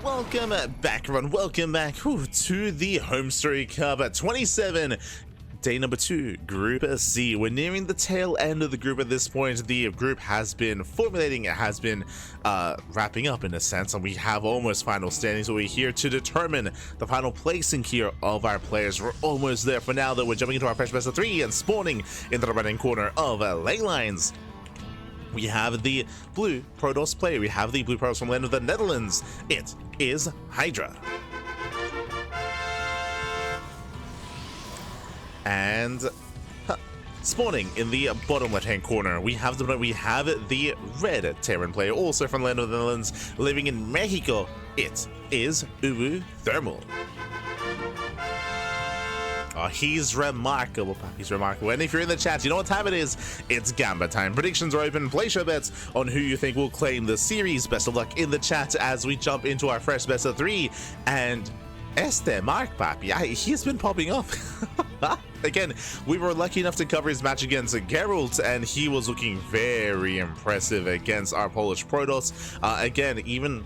welcome back, everyone. Welcome back to the HomeStory Cup at 27. Day number 2, Group C. We're nearing the tail end of the group at this point. The group has been formulating, it has been wrapping up in a sense, and we have almost final standings. So we're here to determine the final placing here of our players. We're almost there. For now, though, we're jumping into our fresh best of 3 and spawning into the right-hand corner of ley lines. We have the blue Protoss player. We have the blue Protoss from land of the Netherlands. It is HiGhDrA. And spawning in the bottom left-hand corner, we have the red Terran player, also from the land of the Netherlands, living in Mexico. It is uThermal. Oh, he's remarkable, Pop. He's remarkable. And if you're in the chat, you know what time it is. It's Gamba time. Predictions are open. Place your bets on who you think will claim the series. Best of luck in the chat as we jump into our fresh best of 3. And Mark, Papi, he's been popping up. Again, we were lucky enough to cover his match against Geralt, and he was looking very impressive against our Polish Protoss. Again, even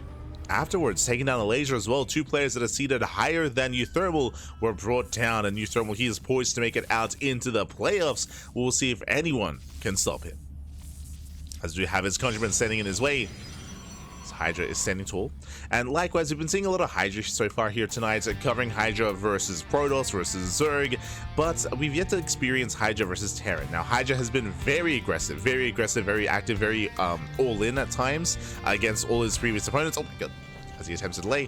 afterwards, taking down a laser as well. 2 players that are seated higher than uThermal were brought down, and uThermal, he is poised to make it out into the playoffs. We'll see if anyone can stop him, as we have his countrymen standing in his way. HiGhDrA is standing tall. And likewise, we've been seeing a lot of HiGhDrA so far here tonight, covering HiGhDrA versus Protoss versus Zerg, but we've yet to experience HiGhDrA versus Terran. Now, HiGhDrA has been very aggressive, very active, very all-in at times against all his previous opponents. Oh my god, as he attempts to delay.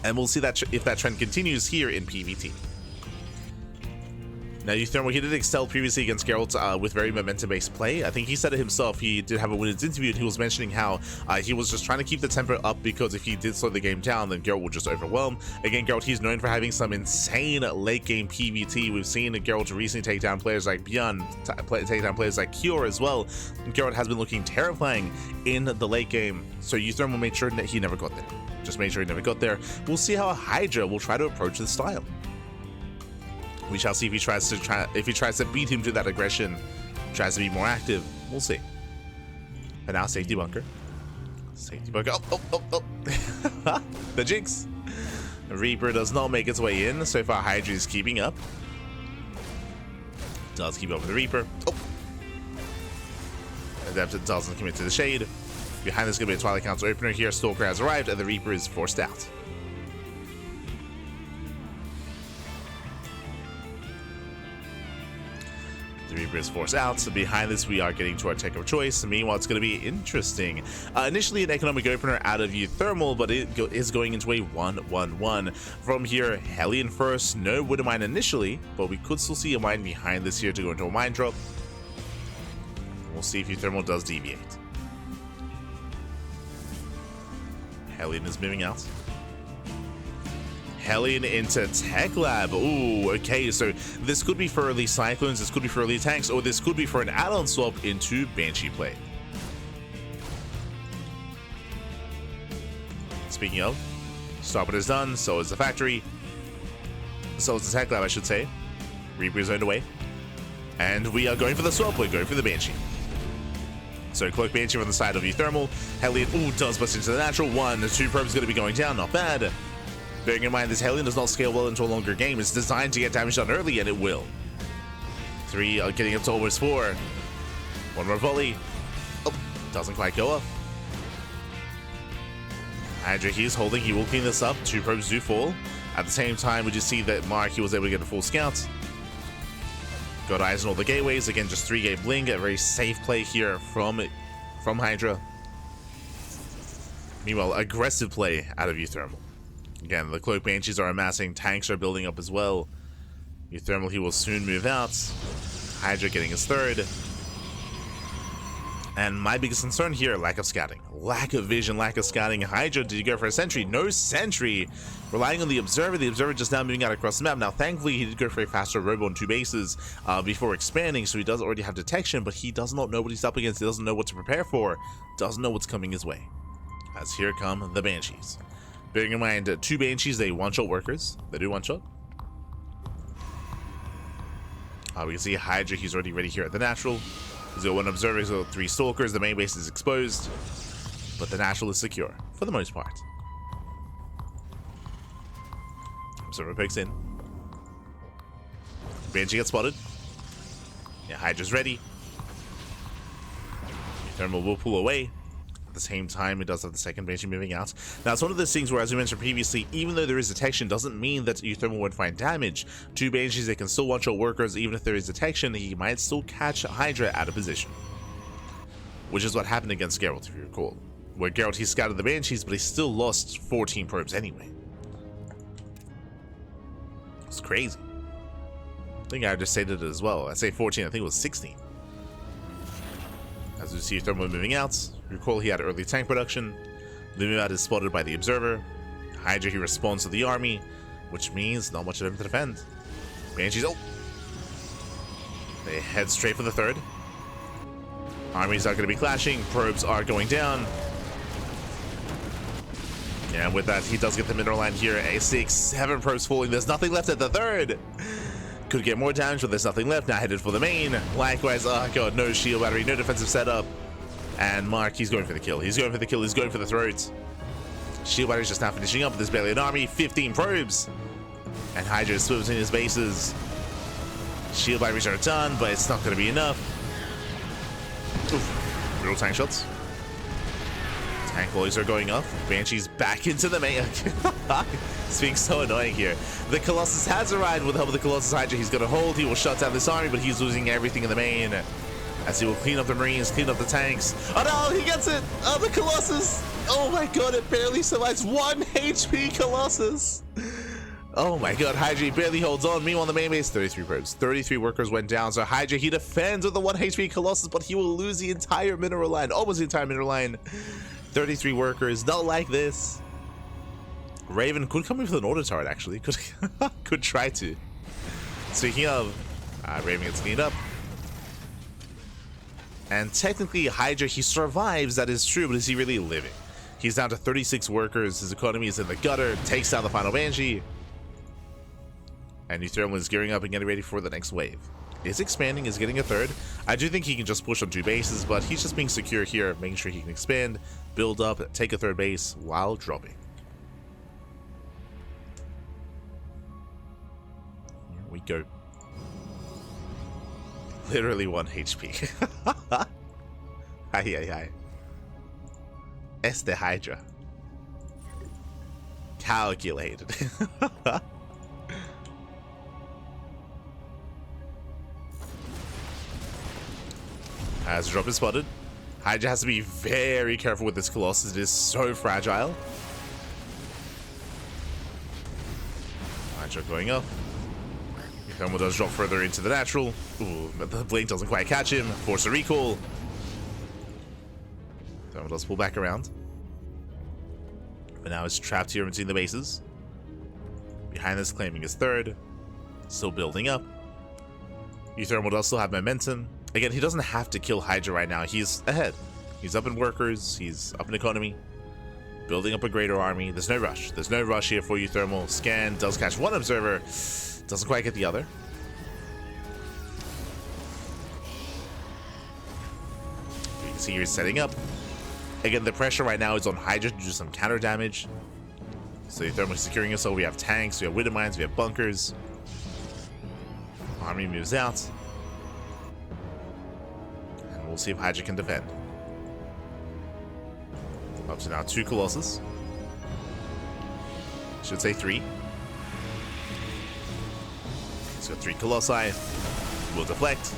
And we'll see that if that trend continues here in PvT. Now, uThermal, he did excel previously against Geralt with very momentum-based play. I think he said it himself. He did have a winner's interview, and he was mentioning how he was just trying to keep the tempo up, because if he did slow the game down, then Geralt would just overwhelm. Again, Geralt, he's known for having some insane late-game PvT. We've seen Geralt recently take down players like Bjorn, take down players like Cure as well. And Geralt has been looking terrifying in the late game, so uThermal made sure that he never got there. Just made sure he never got there. We'll see how HiGhDrA will try to approach the style. We shall see if he tries to beat him to that aggression, tries to be more active. We'll see. But now, safety bunker. Safety bunker. Oh. The jinx. The Reaper does not make its way in. So far, HiGhDrA is keeping up. Does keep up with the Reaper. Oh. Adept doesn't commit to the shade. Behind this is going to be a Twilight Council opener here. Stalker has arrived, and the Reaper is forced out. The Reaper is forced out, so behind this we are getting to our tech of choice. Meanwhile, it's going to be interesting. Initially an economic opener out of uThermal, but it is going into a 1-1-1. From here, Hellion first, no Widow Mine initially, but we could still see a mine behind this here to go into a mine drop. We'll see if uThermal does deviate. Hellion is moving out. Hellion into Tech Lab. Ooh, okay, so this could be for early Cyclones, this could be for early tanks, or this could be for an add-on swap into Banshee play. Speaking of, Starport is done, so is the factory. So is the Tech Lab, I should say. Reaper is underway. And we are going for the swap, we're going for the Banshee. So Cloak Banshee on the side of uThermal. Hellion, ooh, does bust into the natural. 1, 2 probes going to be going down, not bad. Bearing in mind, this Hellion does not scale well into a longer game. It's designed to get damage done early, and it will. 3 are getting up to almost 4. 1 more volley. Oh, doesn't quite go up. HiGhDrA, he's holding. He will clean this up. 2 probes do fall. At the same time, we just see that Mark, he was able to get a full scout. Got eyes on all the gateways. Again, just 3 gate bling. A very safe play here from HiGhDrA. Meanwhile, aggressive play out of uThermal. Again, the Cloak Banshees are amassing, tanks are building up as well. uThermal, he will soon move out. HiGhDrA getting his 3rd. And my biggest concern here, lack of scouting. Lack of vision, lack of scouting. HiGhDrA, did you go for a sentry? No sentry. Relying on the Observer just now moving out across the map. Now, thankfully, he did go for a faster robo on 2 bases before expanding, so he does already have detection, but he does not know what he's up against. He doesn't know what to prepare for. Doesn't know what's coming his way. As here come the Banshees. Bearing in mind, 2 Banshees, they one-shot workers. They do one-shot. We can see HiGhDrA, he's already ready here at the natural. He's got 1 observer, he's got 3 stalkers. The main base is exposed, but the natural is secure. for the most part. Observer picks in. Banshee gets spotted. Yeah, HiGhDRA's ready. uThermal will pull away. At the same time, it does have the second Banshee moving out. Now, it's one of those things where, as we mentioned previously, even though there is detection, doesn't mean that uThermal won't find damage. Two Banshees, they can still watch out workers. Even if there is detection, he might still catch HiGhDRA out of position. Which is what happened against Geralt, if you recall. Where Geralt, he scouted the Banshees, but he still lost 14 probes anyway. It's crazy. I think I just stated it as well. I say 14, I think it was 16. As we see uThermal moving out, recall he had early tank production. The move out is spotted by the Observer. HiGhDRA, he responds to the army, which means not much of him to defend. Banshees, oh! They head straight for the third. Armies are going to be clashing, probes are going down. And with that, he does get the mineral line here. A6, 7 probes falling, there's nothing left at the third. Could get more damage, but there's nothing left. Now headed for the main. Likewise, oh god, no shield battery, no defensive setup. And Mark, he's going for the kill. He's going for the kill, he's going for the throat. Shield battery's just now finishing up. There's barely an army, 15 probes. And HiGhDRA swims in his bases. Shield batteries are done, but it's not going to be enough. Oof. Real tank shots. Tank volleys are going up. Banshee's back into the main. It's being so annoying here. The Colossus has arrived. With the help of the Colossus, HiGhDRA, he's going to hold. He will shut down this army, but he's losing everything in the main. As he will clean up the Marines, clean up the tanks. Oh no, he gets it! Oh, the Colossus! Oh my god, it barely survives. 1 HP Colossus! Oh my god, HiGhDRA barely holds on. Meanwhile, on the main base, 33 probes. 33 workers went down, so HiGhDRA, he defends with the 1 HP Colossus, but he will lose the entire mineral line. Almost the entire mineral line. 33 workers, not like this. Raven could come in with an auto turret, actually. Could try to. Speaking of, Raven gets cleaned up. And technically, HiGhDRA, he survives, that is true, but is he really living? He's down to 36 workers, his economy is in the gutter, takes down the final Banshee. And uThermal is gearing up and getting ready for the next wave. Is expanding, is getting a third. I do think he can just push on 2 bases, but he's just being secure here, making sure he can expand, build up, take a third base while dropping. Here we go. Literally 1 HP. Ay, ay, ay. Este HiGhDrA. Calculated. As the drop is spotted, HiGhDRA has to be very careful with this Colossus. It is so fragile. HiGhDRA going up. uThermal does drop further into the natural. Ooh, the blink doesn't quite catch him. Force a recall. uThermal does pull back around. But now it's trapped here between the bases. Behind this, claiming his third. Still building up. uThermal does still have momentum. Again, he doesn't have to kill HiGhDRA right now. He's ahead. He's up in workers. He's up in economy. Building up a greater army. There's no rush. There's no rush here for uThermal. Scan does catch 1 observer. Doesn't quite get the other. You can see here he's setting up. Again, the pressure right now is on HiGhDRA to do some counter damage. So uThermal is securing us. So we have tanks, we have widow mines, we have bunkers. Army moves out. And we'll see if HiGhDRA can defend. Up to now 2 Colossus. Should say 3. He's got 3 Colossi. Will deflect.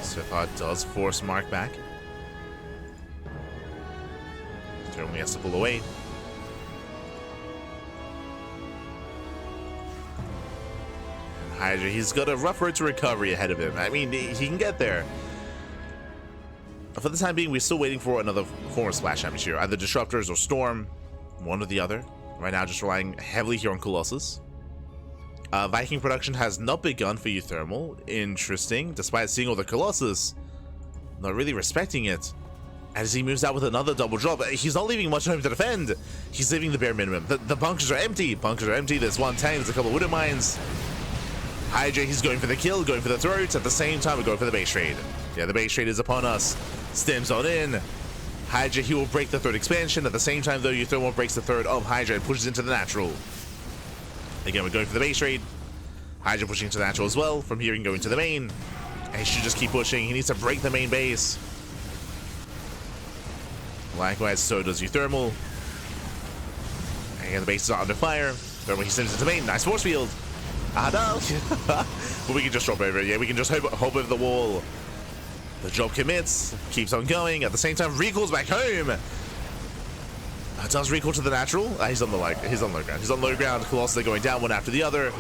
Swiftheart does force Mark back. uThermal has to pull away. And HiGhDRA, he's got a rough road to recovery ahead of him. I mean, he can get there. For the time being, we're still waiting for another form of splash damage here. Either Disruptors or Storm. One or the other. Right now, just relying heavily here on Colossus. Viking production has not begun for uThermal. Interesting. Despite seeing all the Colossus, not really respecting it. As he moves out with another double drop, he's not leaving much home to defend. He's leaving the bare minimum. The bunkers are empty. Bunkers are empty. There's 1 tank. There's a couple of widow mines. HiGhDRA, he's going for the kill, going for the throat. At the same time, we're going for the base trade. Yeah, the base trade is upon us. Stems on in. HiGhDrA, he will break the third expansion. At the same time, though, uThermal breaks the third of HiGhDrA and pushes into the natural. Again, we're going for the base trade. HiGhDrA pushing into the natural as well. From here, he can go into the main. And he should just keep pushing. He needs to break the main base. Likewise, so does uThermal. And the base is under fire. Thermal, he sends it to main. Nice force field. Ah, no. But we can just drop over it. Yeah, we can just hop over the wall. The job commits. Keeps on going. At the same time, recalls back home. Does recall to the natural. He's on the he's on low ground. He's on low ground. Colossus are going down one after the other.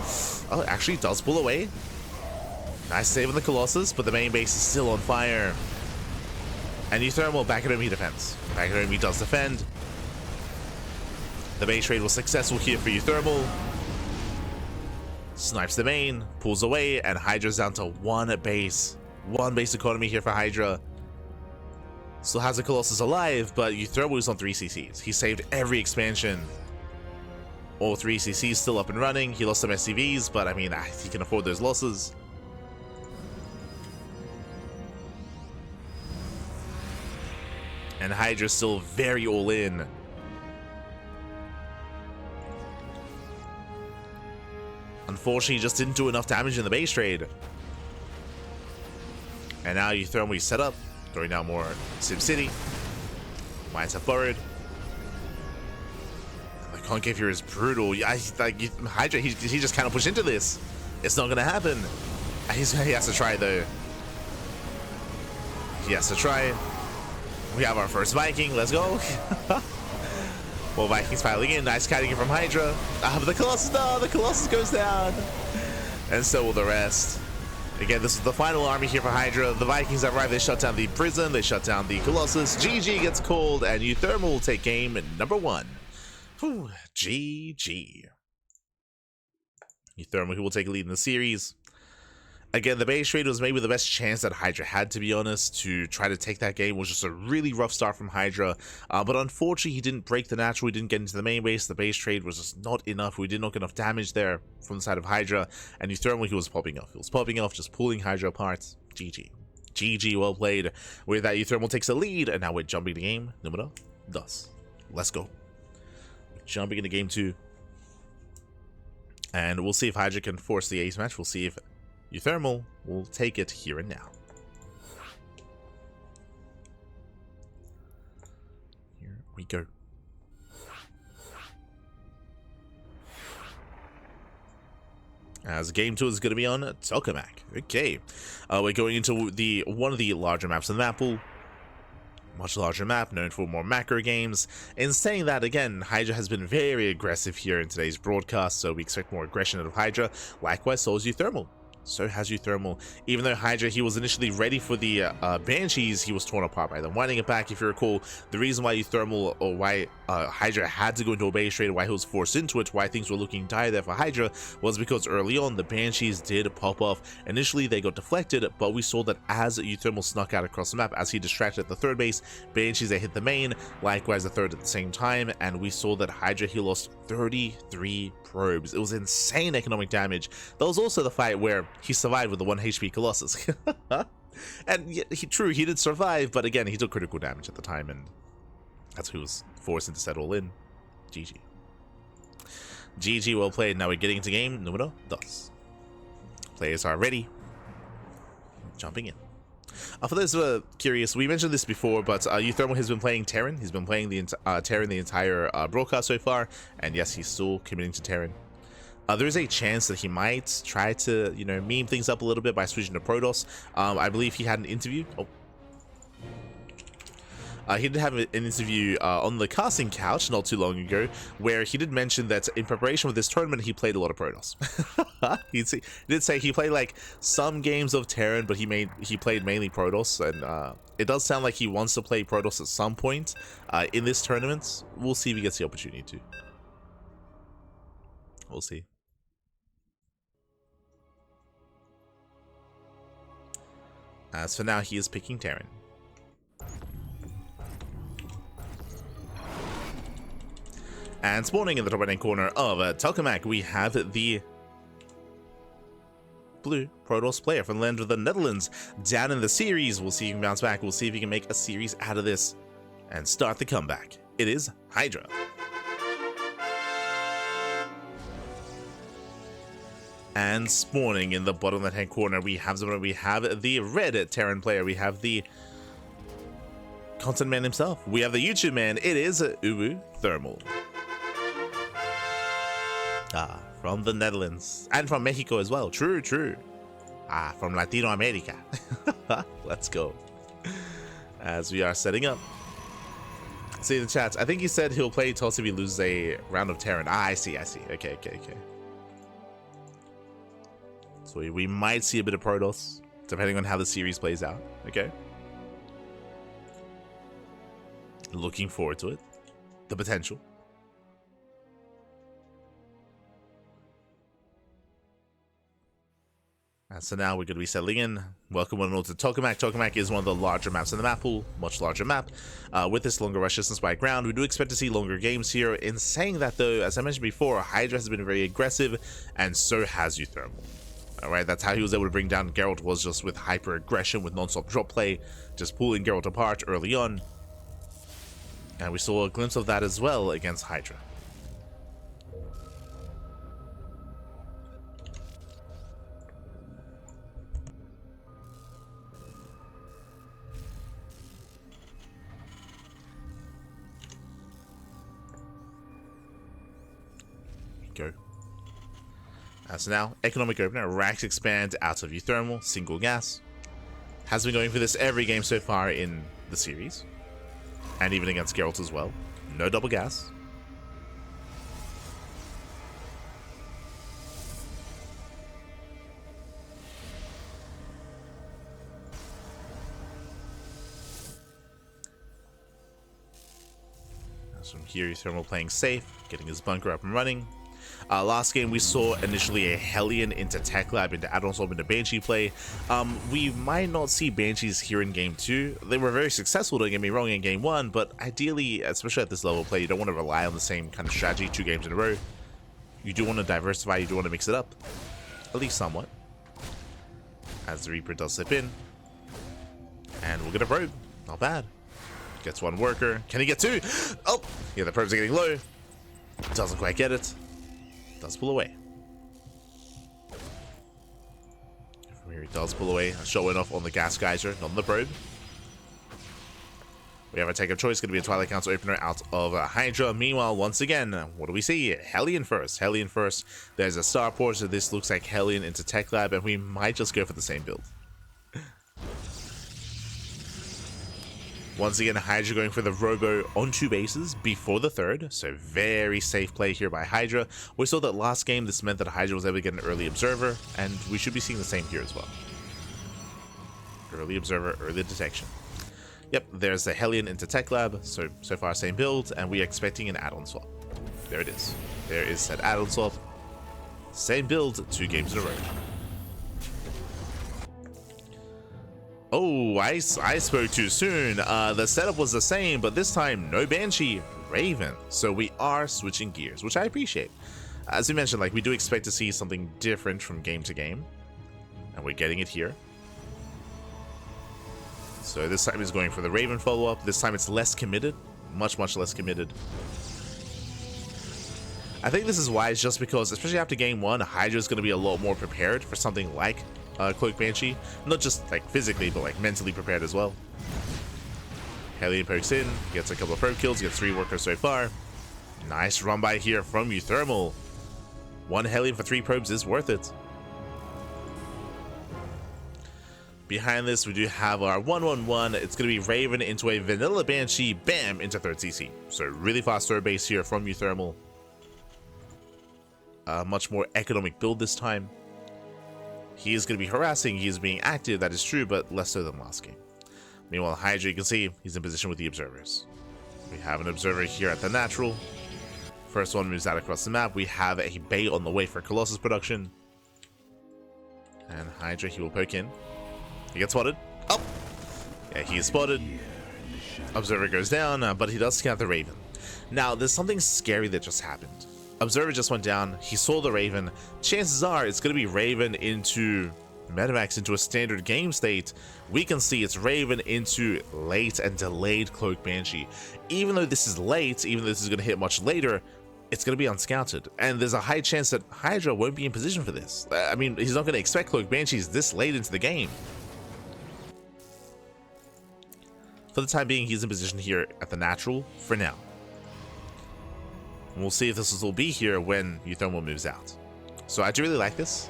Oh, actually does pull away. Nice save on the Colossus, but the main base is still on fire. And uThermal back at home, he defends. Back at home, he does defend. The base trade was successful here for uThermal. Snipes the main, pulls away, and HiGhDRA's down to one base. One base economy here for HiGhDRA. Still has the Colossus alive, but uThermal is on 3 CCs. He saved every expansion. All 3 CCs still up and running. He lost some SCVs, but I mean, he can afford those losses. And HiGhDRA's still very all in. Unfortunately, he just didn't do enough damage in the base trade. And now uThermal set up, throwing down more SimCity. Mines have burrowed. The concave here is brutal. HiGhDRA, he just kind of pushed into this. It's not going to happen. He has to try, though. He has to try. We have our first Viking. Let's go. Well, Vikings piling in. Nice kiting from HiGhDRA. But the Colossus, no, the Colossus goes down. And so will the rest. Again, this is the final army here for HiGhDRA. The Vikings arrive. They shut down the prison. They shut down the Colossus. GG gets called, and uThermal will take game number 1. Whew, GG. uThermal, who will take a lead in the series. Again, the base trade was maybe the best chance that HiGhDRA had, to be honest, to try to take that game. It was just a really rough start from HiGhDRA. But unfortunately, he didn't break the natural. He didn't get into the main base. The base trade was just not enough. We did not get enough damage there from the side of HiGhDRA. And uThermal, he was popping off. He was popping off, just pulling HiGhDRA apart. GG. GG, well played. With that, uThermal takes a lead. And now we're jumping to game number 2. Let's go. Jumping into game 2. And we'll see if HiGhDRA can force the ace match. We'll see if uThermal will take it here and now. Here we go. As game 2 is going to be on Tokamak. Okay, we're going into one of the larger maps in the map pool. Much larger map, known for more macro games. In saying that, again, HiGhDRA has been very aggressive here in today's broadcast, so we expect more aggression out of HiGhDRA. Likewise, so is uThermal. So has uThermal. Even though HiGhDRA, he was initially ready for the Banshees, he was torn apart by them. Winding it back, if you recall, the reason why uThermal, or why HiGhDRA had to go into a base trade, why he was forced into it, why things were looking dire there for HiGhDRA, was because early on, the Banshees did pop off. Initially, they got deflected, but we saw that as uThermal snuck out across the map, as he distracted the third base, Banshees, they hit the main, likewise the third at the same time, and we saw that HiGhDRA, he lost 33 probes. It was insane economic damage. That was also the fight where he survived with the 1 HP Colossus. And he did survive, but again, he took critical damage at the time, and that's who was forced to set all in. GG. GG, well played. Now we're getting into game numero 2. Players are ready. Jumping in. For those who are curious, we mentioned this before, but uThermal has been playing Terran. He's been playing the Terran the entire broadcast so far, and yes, he's still committing to Terran. There is a chance that he might try to, meme things up a little bit by switching to Protoss. I believe he had an interview. He did have an interview on the casting couch not too long ago, where he did mention that in preparation for this tournament, he played a lot of Protoss. He did say he played like some games of Terran, but he played mainly Protoss, and it does sound like he wants to play Protoss at some point in this tournament. We'll see if he gets the opportunity to. We'll see. As for now, he is picking Terran. And spawning in the top right-hand corner of Tokamak, we have the blue Protoss player from the land of the Netherlands down in the series. We'll see if he can bounce back. We'll see if he can make a series out of this and start the comeback. It is HiGhDrA. And spawning in the bottom left-hand corner, we have the red Terran player. We have the content man himself. We have the YouTube man. It is uThermal. From the Netherlands and from Mexico as well. True. From Latino America. Let's go. As we are setting up. See in the chat. I think he said he'll play Tulsa if he loses a round of Terran. I see. Okay. So we might see a bit of Protoss, depending on how the series plays out. Okay. Looking forward to it. The potential. And so now we're going to be settling in. Welcome one and all to Tokamak. Tokamak is one of the larger maps in the map pool, much larger map. With this longer rush distance by ground, we do expect to see longer games here. In saying that though, as I mentioned before, HiGhDrA has been very aggressive, and so has uThermal. Alright, that's how he was able to bring down Geralt, was just with hyper aggression, with non-stop drop play, just pulling Geralt apart early on. And we saw a glimpse of that as well against HiGhDrA. Go. So now, economic opener, racks expand out of uThermal, single gas. Has been going for this every game so far in the series. And even against Geralt as well. No double gas. From here, uThermal playing safe, getting his bunker up and running. Last game we saw initially a Hellion into Tech Lab, into Add-on Swap, into Banshee play. We might not see Banshees here in game 2. They were very successful, don't get me wrong, in game 1, but ideally, especially at this level of play, you don't want to rely on the same kind of strategy 2 games in a row. You do want to diversify, you do want to mix it up, at least somewhat. As the Reaper does slip in. And we'll get a probe. Not bad. Gets one worker. Can he get 2? Oh! Yeah, the probes are getting low. Doesn't quite get it. Does pull away. From here he does pull away, showing off on the gas geyser, not on the probe. We have a take of choice, going to be a Twilight Council opener out of HiGhDrA. Meanwhile, once again, what do we see? Hellion first. There's a starport, so this looks like Hellion into Tech Lab, and we might just go for the same build. Once again, HiGhDrA going for the Robo on 2 bases before the 3rd, so very safe play here by HiGhDrA. We saw that last game, this meant that HiGhDrA was able to get an early observer, and we should be seeing the same here as well. Early observer, early detection. Yep, there's the Hellion into Tech Lab, so far same build, and we're expecting an add-on swap. There it is. There is said add-on swap. Same build, 2 games in a row. Oh, I spoke too soon. The setup was the same, but this time no Banshee, Raven. So we are switching gears, which I appreciate. As we mentioned, like, we do expect to see something different from game to game, and we're getting it here. So this time is going for the Raven follow-up. This time it's less committed, much less committed. I think this is wise, just because, especially after game 1, HiGhDrA is going to be a lot more prepared for something like Cloak Banshee, not just like physically, but like mentally prepared as well. Hellion pokes in, gets a couple of probe kills, gets 3 workers so far. Nice run by here from uThermal. 1 Hellion for 3 probes is worth it. Behind this, we do have our 1-1-1. It's going to be Raven into a vanilla Banshee, bam, into 3rd CC. So really fast third base here from uThermal. Much more economic build this time. He is going to be harassing, he is being active, that is true, but less so than last game. Meanwhile, HiGhDrA, you can see, he's in position with the observers. We have an observer here at the natural. First one moves out across the map. We have a bait on the way for Colossus production. And HiGhDrA, he will poke in. He gets spotted. Oh! Yeah, he is spotted. Observer goes down, but he does scout the Raven. Now, there's something scary that just happened. Observer just went down, he saw the Raven. Chances are it's going to be Raven into Medivacs into a standard game state, we can see it's Raven into late and delayed Cloak Banshee. Even though this is late, even though this is going to hit much later, it's going to be unscouted. And there's a high chance that HiGhDrA won't be in position for this. I mean, he's not going to expect Cloak Banshees this late into the game. For the time being, he's in position here at the natural for now. And we'll see if this will be here when uThermal moves out. So I do really like this.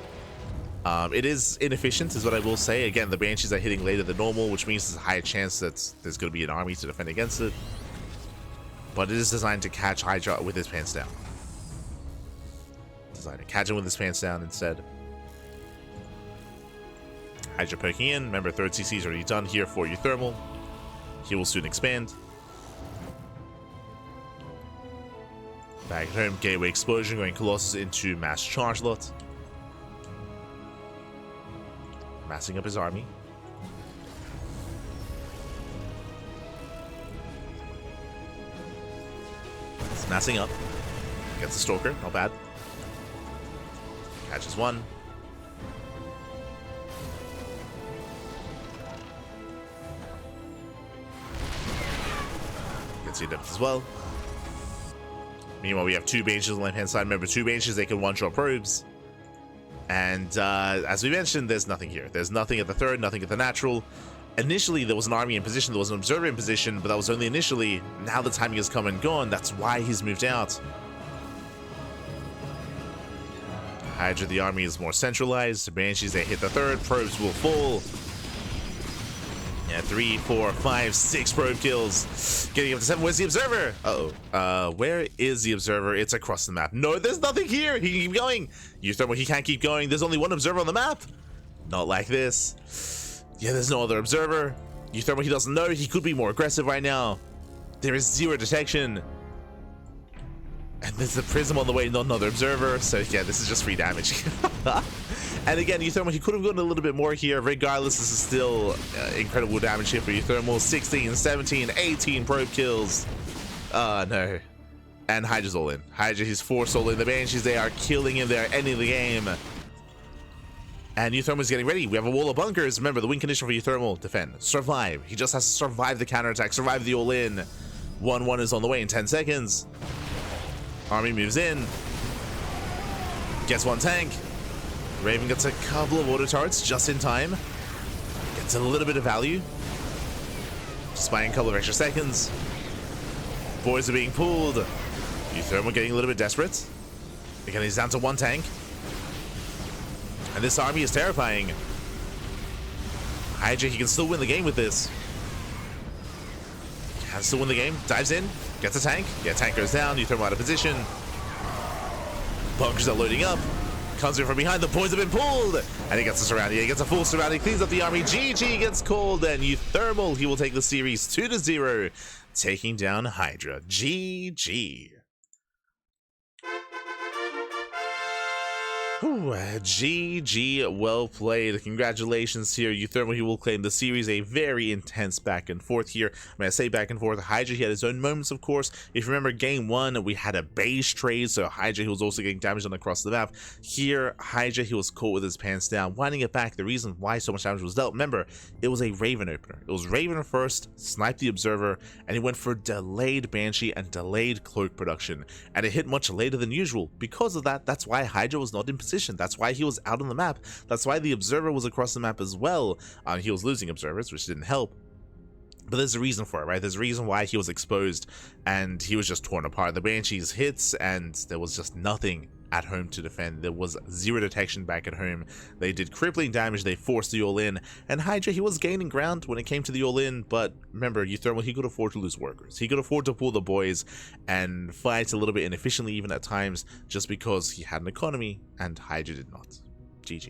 It is inefficient, is what I will say. Again, the Banshees are hitting later than normal, which means there's a higher chance that there's going to be an army to defend against it. But it is designed to catch HiGhDrA with his pants down. Designed to catch him with his pants down instead. HiGhDrA poking in. Remember, third CC is already done here for uThermal. He will soon expand. Back at home, Gateway Explosion going Colossus into Mass Charge Lot. Massing up his army. It's massing up. Gets the Stalker, not bad. Catches one. Gets the Adept as well. Meanwhile, we have two Banshees on the left-hand side. Remember, two Banshees, they can one-shot probes. And as we mentioned, there's nothing here. There's nothing at the third, nothing at the natural. Initially, there was an army in position, there was an observer in position, but that was only initially. Now the timing has come and gone. That's why he's moved out. HiGhDrA, the army is more centralized. Banshees, they hit the third. Probes will fall. Yeah, 3, 4, 5, 6 probe kills. Getting up to 7. Where's the observer? Uh-oh. Where is the observer? It's across the map. No, there's nothing here. He can keep going. uThermal, he can't keep going. There's only one observer on the map. Not like this. Yeah, there's no other observer. uThermal, he doesn't know. He could be more aggressive right now. There is zero detection. And there's a prism on the way, not another observer. So yeah, this is just free damage. And again, uThermal, he could have gone a little bit more here. Regardless, this is still incredible damage here for uThermal. 16, 17, 18 probe kills. No. And HiGhDra's all in. HiGhDrA, he's forced all in. The Banshees, they are killing him. They're ending the game. And uThermal is getting ready. We have a wall of bunkers. Remember, the win condition for uThermal: defend, survive. He just has to survive the counterattack, survive the all-in. 1-1 is on the way in 10 seconds. Army moves in. Gets one tank. Raven gets a couple of auto turrets just in time. Gets a little bit of value. Just buying a couple of extra seconds. Boys are being pulled. uThermal getting a little bit desperate. Again, he's down to one tank. And this army is terrifying. HiGhDrA, he can still win the game with this. Can still win the game. Dives in. Gets a tank. Yeah, tank goes down. uThermal out of position. Bunkers are loading up. Comes in from behind. The boys have been pulled. And he gets a surrounding. He gets a full surrounding. Cleans up the army. GG gets called. And uThermal, he will take the series 2-0. Taking down HiGhDrA. GG. GG, well played. Congratulations here, uThermal. He will claim the series. A very intense back and forth here. When I say back and forth, HiGhDrA, he had his own moments, of course. If you remember game 1, we had a base trade, so HiGhDrA, he was also getting damage on across the map. Here, HiGhDrA, he was caught with his pants down, winding it back. The reason why so much damage was dealt, remember, it was a Raven opener. It was Raven first, sniped the observer, and he went for delayed Banshee and delayed cloak production, and it hit much later than usual. Because of that, that's why HiGhDrA was not in position. That's why he was out on the map. That's why the observer was across the map as well. He was losing observers, which didn't help. But there's a reason for it, right? There's a reason why he was exposed and he was just torn apart. The Banshees hits and there was just nothing at home to defend. There was zero detection back at home. They did crippling damage. They forced the all-in. And HiGhDrA, he was gaining ground when it came to the all-in. But remember, uThermal, he could afford to lose workers. He could afford to pull the boys and fight a little bit inefficiently even at times just because he had an economy and HiGhDrA did not. GG.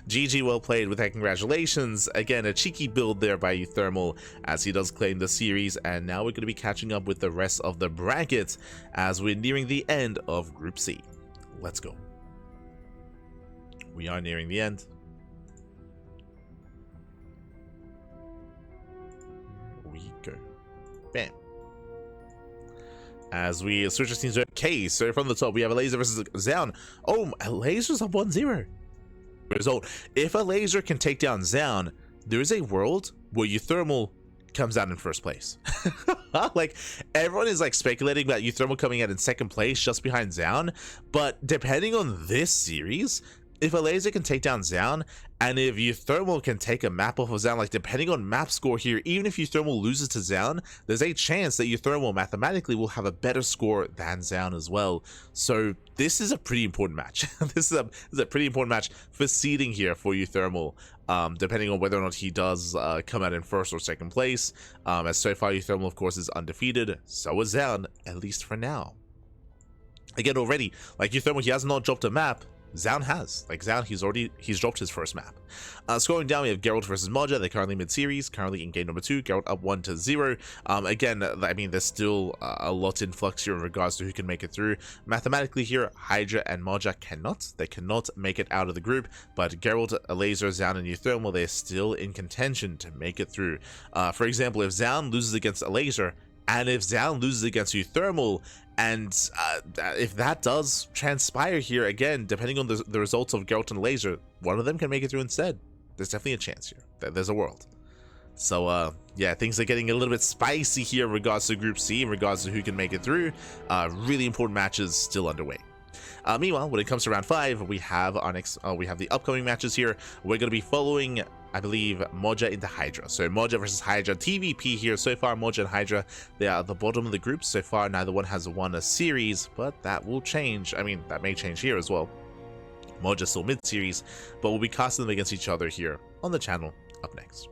GG, well played with that. Congratulations. Again, a cheeky build there by uThermal as he does claim the series. And now we're going to be catching up with the rest of the bracket as we're nearing the end of Group C. Let's go. We are nearing the end. Here we go. Bam. As we switch our teams to okay, so from the top we have a Laser versus Zeon. Oh, a Laser's up 1-0. result. If a laser can take down Zaun, there is a world where uThermal comes out in first place. Like, everyone is like speculating about uThermal coming out in second place just behind Zaun, but depending on this series, if a laser can take down Zaun, and if uThermal can take a map off of Zaun, like depending on map score here, even if uThermal loses to Zaun, there's a chance that uThermal mathematically will have a better score than Zaun as well. So this is a pretty important match. This is a pretty important match for seeding here for uThermal, depending on whether or not he does come out in first or second place. As so far uThermal of course is undefeated, so is Zaun, at least for now. Again, already, like uThermal, he has not dropped a map. Zaun has. Like Zaun, he's dropped his first map. Scrolling down, we have Geralt versus Moja. They're currently mid-series, currently in game number 2. Geralt up 1-0. Again, I mean, there's still a lot in flux here in regards to who can make it through. Mathematically here, HiGhDrA and Moja cannot. They cannot make it out of the group, but Geralt, Laser, Zaun, and uThermal, they're still in contention to make it through. For example, if Zaun loses against a Laser, and if Zaun loses against uThermal, and if that does transpire here, again, depending on the results of Geralt and Laser, one of them can make it through instead. There's definitely a chance here. There's a world. So, yeah, things are getting a little bit spicy here in regards to Group C, in regards to who can make it through. Really important matches still underway. Meanwhile, when it comes to round 5, we have our next, we have the upcoming matches here. We're going to be following, I believe, Moja into HiGhDrA. So Moja versus HiGhDrA, TvP here. So far, Moja and HiGhDrA, they are at the bottom of the group. So far, neither one has won a series, but that will change. I mean, that may change here as well. Moja still mid-series, but we'll be casting them against each other here on the channel up next.